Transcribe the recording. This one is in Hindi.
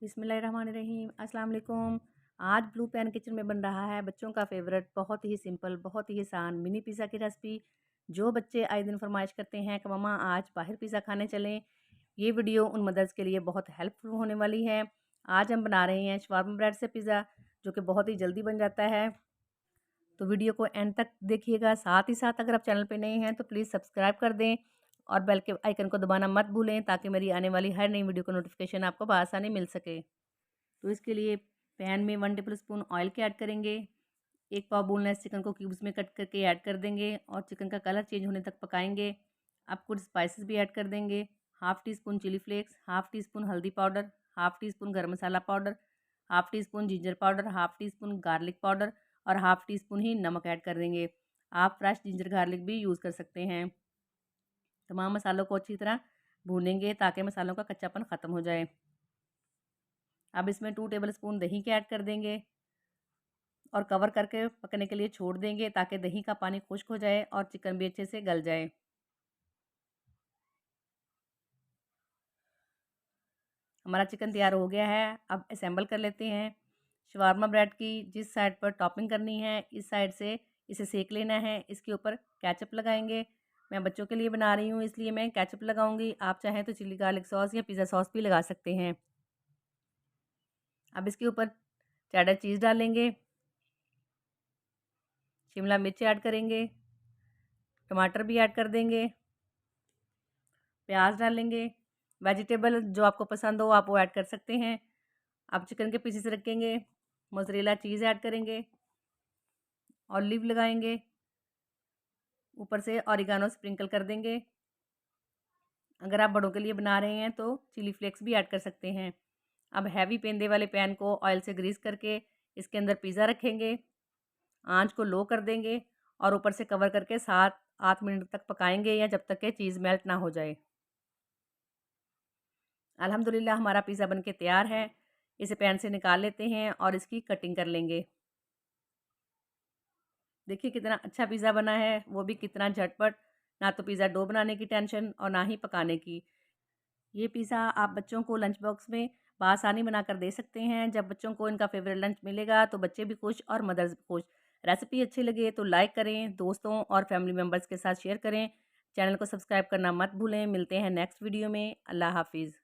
बिस्मिल्लाहिर्रहमानिर्रहीम। अस्सलाम वालेकुम। आज ब्लू पैन किचन में बन रहा है बच्चों का फेवरेट, बहुत ही सिंपल, बहुत ही आसान मिनी पिज़्ज़ा की रेसिपी। जो बच्चे आए दिन फरमाइश करते हैं कि मम्मा आज बाहर पिज़्ज़ा खाने चलें, ये वीडियो उन मदर्स के लिए बहुत हेल्पफुल होने वाली है। आज हम बना रहे हैं शवारमा ब्रेड से पिज़्ज़ा, जो कि बहुत ही जल्दी बन जाता है। तो वीडियो को एंड तक देखिएगा। साथ ही साथ अगर आप चैनल पे नए हैं तो प्लीज़ सब्सक्राइब कर दें और बेल के आइकन को दबाना मत भूलें, ताकि मेरी आने वाली हर नई वीडियो का नोटिफिकेशन आपको बआसानी मिल सके। तो इसके लिए पैन में 1 टेबल स्पून ऑयल के ऐड करेंगे। 1 पाव बोनलेस चिकन को क्यूब्स में कट करके ऐड कर देंगे और चिकन का कलर चेंज होने तक पकाएंगे। अब कुछ स्पाइसेस भी ऐड कर देंगे। Half teaspoon chili flakes, half teaspoon हल्दी powder, half teaspoon garam masala powder, half teaspoon ginger powder, half teaspoon garlic powder और हाफ़ टी स्पून ही नमक ऐड कर देंगे। आप फ्रेश जिंजर गार्लिक भी यूज़ कर सकते हैं। तमाम मसालों को अच्छी तरह भूनेंगे ताकि मसालों का कच्चापन ख़त्म हो जाए। अब इसमें 2 टेबल स्पून दही के ऐड कर देंगे और कवर करके पकने के लिए छोड़ देंगे, ताकि दही का पानी खुश्क हो जाए और चिकन भी अच्छे से गल जाए। हमारा चिकन तैयार हो गया है। अब असेंबल कर लेते हैं। शवारमा ब्रेड की जिस साइड पर टॉपिंग करनी है, इस साइड से इसे सेक लेना है। इसके ऊपर केचप लगाएंगे। मैं बच्चों के लिए बना रही हूँ, इसलिए मैं केचप लगाऊंगी। आप चाहें तो चिली गार्लिक सॉस या पिज़्ज़ा सॉस भी लगा सकते हैं। अब इसके ऊपर चेडर चीज़ डालेंगे, शिमला मिर्च ऐड करेंगे, टमाटर भी ऐड कर देंगे, प्याज डालेंगे। वेजिटेबल जो आपको पसंद हो आप वो ऐड कर सकते हैं। अब चिकन के पीसेस रखेंगे, मोज़रेला चीज़ ऐड करेंगे, ऑलिव लगाएंगे, ऊपर से ऑरिगानो स्प्रिंकल कर देंगे। अगर आप बड़ों के लिए बना रहे हैं तो चिली फ्लेक्स भी ऐड कर सकते हैं। अब हैवी पेंदे वाले पैन को ऑयल से ग्रीस करके इसके अंदर पिज़्ज़ा रखेंगे। आंच को लो कर देंगे और ऊपर से कवर करके 7-8 मिनट तक पकाएंगे, या जब तक कि चीज़ मेल्ट ना हो जाए। अल्हम्दुलिल्लाह हमारा पिज़्ज़ा बनके तैयार है। इसे पैन से निकाल लेते हैं और इसकी कटिंग कर लेंगे। देखिए कितना अच्छा पिज़्ज़ा बना है, वो भी कितना झटपट। ना तो पिज़्ज़ा डो बनाने की टेंशन और ना ही पकाने की। ये पिज़्ज़ा आप बच्चों को लंच बॉक्स में बआसानी बनाकर दे सकते हैं। जब बच्चों को इनका फेवरेट लंच मिलेगा तो बच्चे भी खुश और मदर्स भी खुश। रेसिपी अच्छी लगे तो लाइक करें, दोस्तों और फैमिली मेम्बर्स के साथ शेयर करें। चैनल को सब्सक्राइब करना मत भूलें। मिलते हैं नेक्स्ट वीडियो में। अल्लाह हाफिज़।